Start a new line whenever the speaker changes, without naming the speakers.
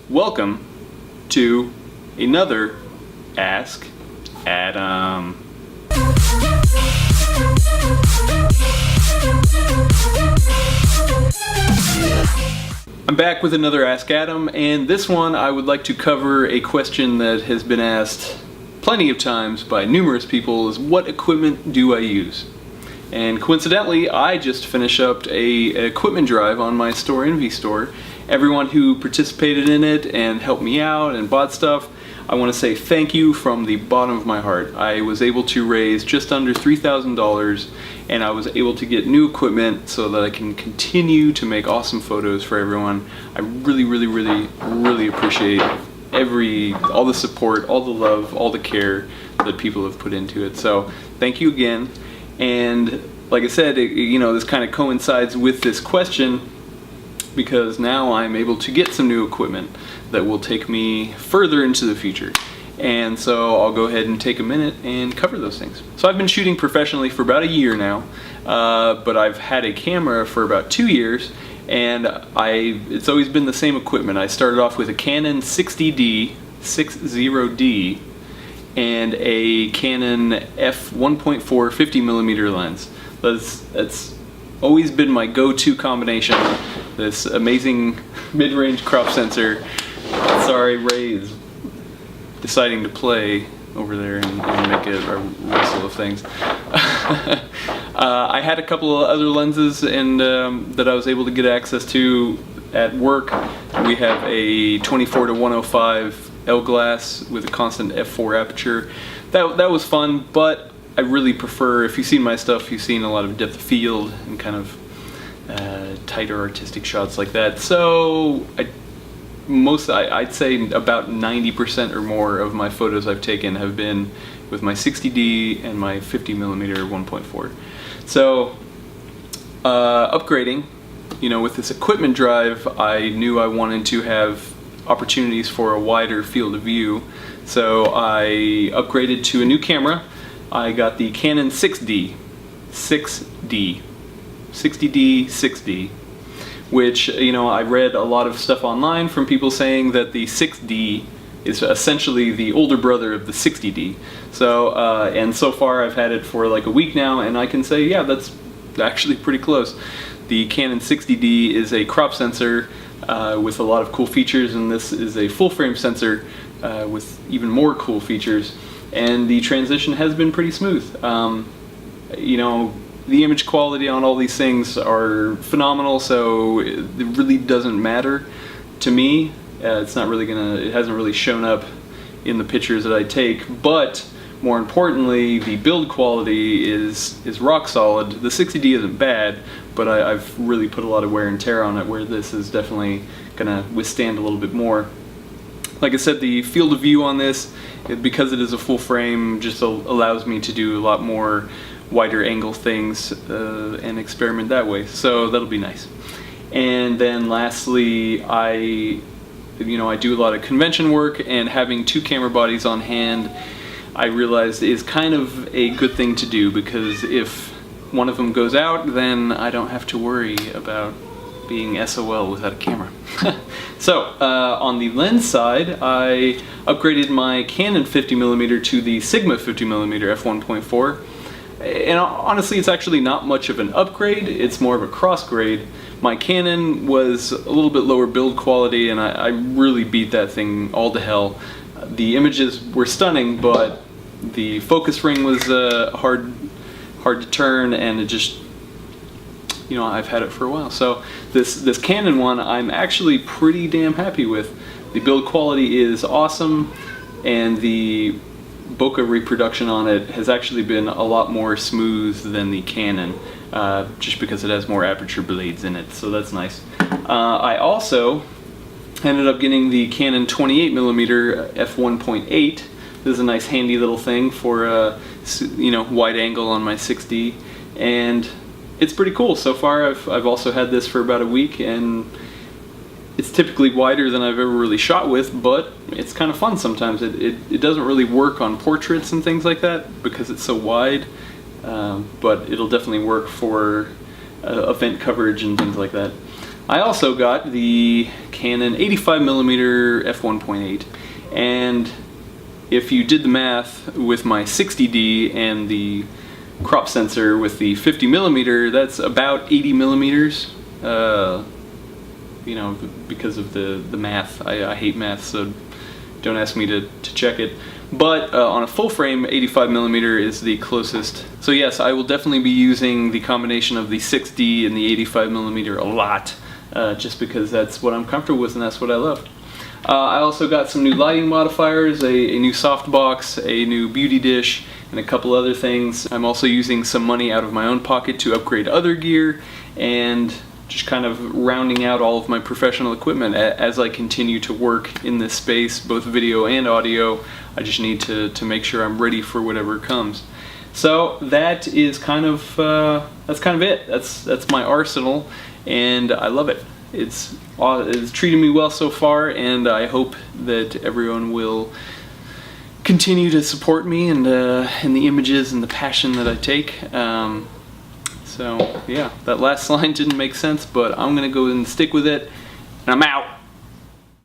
Welcome to another Ask Adam. I'm back with another Ask Adam, and this one I would like to cover a question that has been asked plenty of times by numerous people: is what equipment do I use? And coincidentally, I just finished up a equipment drive on my Store Envy store. Everyone who participated in it and helped me out and bought stuff, I want to say thank you from the bottom of my heart. I was able to raise just under $3,000, and I was able to get new equipment so that I can continue to make awesome photos for everyone. I really appreciate all the support, all the love, all the care that people have put into it. So thank you again. And like I said, this kind of coincides with this question, because now I'm able to get some new equipment that will take me further into the future. And so I'll go ahead and take a minute and cover those things. So I've been shooting professionally for about a year now, but I've had a camera for about 2 years, and it's always been the same equipment. I started off with a Canon 60D, and a Canon f1.4 50mm lens. That's always been my go-to combination. This amazing mid-range crop sensor. Sorry, Ray is deciding to play over there and make a whistle of things. I had a couple of other lenses that I was able to get access to at work. We have a 24-105 L glass with a constant f4 aperture. That was fun, but I really prefer, if you've seen my stuff, you've seen a lot of depth of field and kind of tighter artistic shots like that. So I'd say about 90% or more of my photos I've taken have been with my 60D and my 50mm 1.4. So upgrading, with this equipment drive, I knew I wanted to have opportunities for a wider field of view. So I upgraded to a new camera. I got the Canon 60D, which, I read a lot of stuff online from people saying that the 6D is essentially the older brother of the 60D. So, and so far I've had it for like a week now, and I can say, yeah, that's actually pretty close. The Canon 60D is a crop sensor with a lot of cool features, and this is a full frame sensor with even more cool features. And the transition has been pretty smooth. The image quality on all these things are phenomenal, so it really doesn't matter to me. It hasn't really shown up in the pictures that I take, but more importantly, the build quality is rock solid. The 60D isn't bad, but I've really put a lot of wear and tear on it, where this is definitely gonna withstand a little bit more. Like I said, the field of view on this, because it is a full frame, just allows me to do a lot more wider angle things and experiment that way. So that'll be nice. And then lastly, I do a lot of convention work, and having two camera bodies on hand, I realized is kind of a good thing to do, because if one of them goes out, then I don't have to worry about being SOL without a camera. So on the lens side, I upgraded my Canon 50mm to the Sigma 50mm f1.4. And honestly, it's actually not much of an upgrade, it's more of a cross grade. My Canon was a little bit lower build quality, and I really beat that thing all to hell. The images were stunning, but the focus ring was hard to turn, and it just, I've had it for a while. So this Canon one, I'm actually pretty damn happy with. The build quality is awesome, and the bokeh reproduction on it has actually been a lot more smooth than the Canon, just because it has more aperture blades in it, so that's nice. I also ended up getting the Canon 28mm f1.8. This is a nice handy little thing for wide angle on my 6D, and it's pretty cool. So far I've also had this for about a week, and it's typically wider than I've ever really shot with, but it's kind of fun sometimes. It doesn't really work on portraits and things like that because it's so wide, but it'll definitely work for event coverage and things like that. I also got the Canon 85mm f1.8, and if you did the math with my 60D and the crop sensor with the 50mm, that's about 80 millimeters. You know, because of the math. I hate math, so don't ask me to check it. But on a full frame, 85mm is the closest. So yes, I will definitely be using the combination of the 6D and the 85mm a lot, just because that's what I'm comfortable with and that's what I love. I also got some new lighting modifiers, a new softbox, a new beauty dish, and a couple other things. I'm also using some money out of my own pocket to upgrade other gear, and just kind of rounding out all of my professional equipment as I continue to work in this space, both video and audio. I just need to make sure I'm ready for whatever comes. So that is kind of it. That's my arsenal, and I love it. It's treated me well so far, and I hope that everyone will continue to support me and the images and the passion that I take. So yeah, that last line didn't make sense, but I'm gonna go and stick with it, and I'm out.